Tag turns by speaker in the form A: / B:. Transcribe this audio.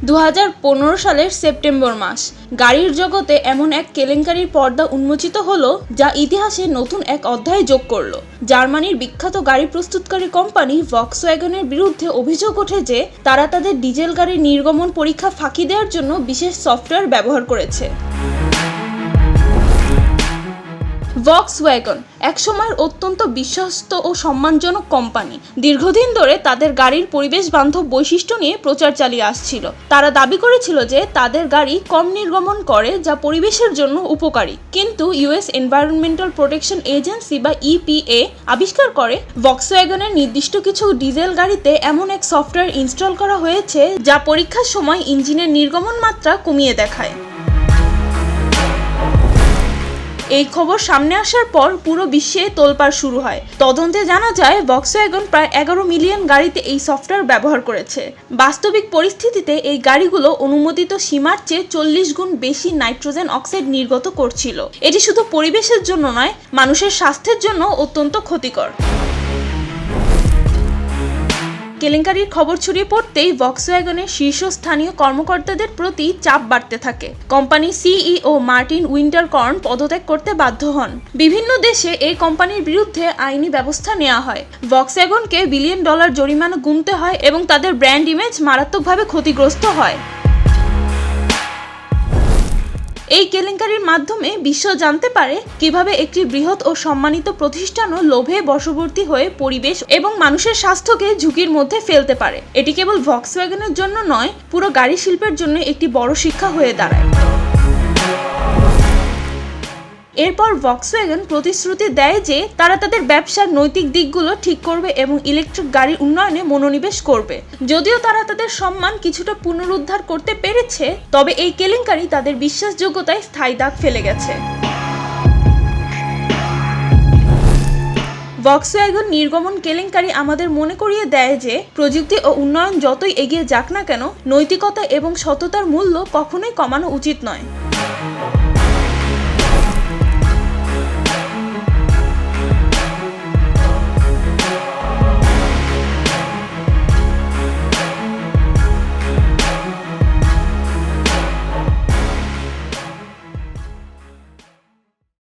A: 2015 সালের সেপ্টেম্বর মাস গাড়ির জগতে এমন এক কেলেঙ্কারির পর্দা উন্মোচিত হলো যা ইতিহাসে নতুন এক অধ্যায় যোগ করলো। জার্মানির বিখ্যাত গাড়ি প্রস্তুতকারী কোম্পানি ভক্সওয়াগনের বিরুদ্ধে অভিযোগ ওঠে যে তারা তাদের ডিজেল গাড়ির নির্গমন পরীক্ষা ফাঁকি দেওয়ার জন্য বিশেষ সফটওয়্যার ব্যবহার করেছে। ভক্সওয়াগন একসময়ের অত্যন্ত বিশ্বস্ত ও সম্মানজনক কোম্পানি। দীর্ঘদিন ধরে তাদের গাড়ির পরিবেশ বান্ধব বৈশিষ্ট্য নিয়ে প্রচার চালিয়ে আসছিল। তারা দাবি করেছিল যে তাদের গাড়ি কম নির্গমন করে, যা পরিবেশের জন্য উপকারী। কিন্তু ইউএস এনভায়রনমেন্টাল প্রোটেকশন এজেন্সি বা ইপিএ আবিষ্কার করে ভক্সওয়াগনের নির্দিষ্ট কিছু ডিজেল গাড়িতে এমন এক সফটওয়্যার ইনস্টল করা হয়েছে যা পরীক্ষার সময় ইঞ্জিনের নির্গমন মাত্রা কমিয়ে দেখায়। এই খবর সামনে আসার পর পুরো বিশ্বে তোলপাড় শুরু হয়। তদন্তে জানা যায় ভক্সওয়াগন প্রায় 11 মিলিয়ন গাড়িতে এই সফটওয়্যার ব্যবহার করেছে। বাস্তবিক পরিস্থিতিতে এই গাড়িগুলো অনুমোদিত সীমার চেয়ে 40 গুণ বেশি নাইট্রোজেন অক্সাইড নির্গত করছিল। এটি শুধু পরিবেশের জন্য নয়, মানুষের স্বাস্থ্যের জন্য অত্যন্ত ক্ষতিকর। কেলেঙ্কারির খবর ছড়িয়ে পড়তেই ভক্সওয়াগনের শীর্ষস্থানীয় কর্মকর্তাদের প্রতি চাপ বাড়তে থাকে। কোম্পানির সিইও মার্টিন উইন্টারকর্ন পদত্যাগ করতে বাধ্য হন। বিভিন্ন দেশে এই কোম্পানির বিরুদ্ধে আইনি ব্যবস্থা নেওয়া হয়। ভক্সওয়াগনকে $1 বিলিয়ন জরিমানা গুনতে হয় এবং তাদের ব্র্যান্ড ইমেজ মারাত্মকভাবে ক্ষতিগ্রস্ত হয়। এই কেলেঙ্কারির মাধ্যমে বিশ্ব জানতে পারে কিভাবে একটি বৃহৎ ও সম্মানিত প্রতিষ্ঠানও লোভে বশবর্তী হয়ে পরিবেশ এবং মানুষের স্বাস্থ্যকে ঝুঁকির মধ্যে ফেলতে পারে। এটি কেবল ভক্সওয়াগনের জন্য নয়, পুরো গাড়ি শিল্পের জন্য একটি বড় শিক্ষা হয়ে দাঁড়ায়। এরপর ভক্সওয়াগন প্রতিশ্রুতি দেয় যে তারা তাদের ব্যবসার নৈতিক দিকগুলো ঠিক করবে এবং ইলেকট্রিক গাড়ির উন্নয়নে মনোনিবেশ করবে। যদিও তারা তাদের সম্মান কিছুটা পুনরুদ্ধার করতে পেরেছে, তবে এই কেলেঙ্কারি তাদের বিশ্বাসযোগ্যতায় স্থায়ী দাগ ফেলে গেছে। ভক্সওয়াগন নির্গমন কেলেঙ্কারি আমাদের মনে করিয়ে দেয় যে প্রযুক্তি ও উন্নয়ন যতই এগিয়ে যাক না কেন, নৈতিকতা এবং সততার মূল্য কখনোই কমানো উচিত নয়।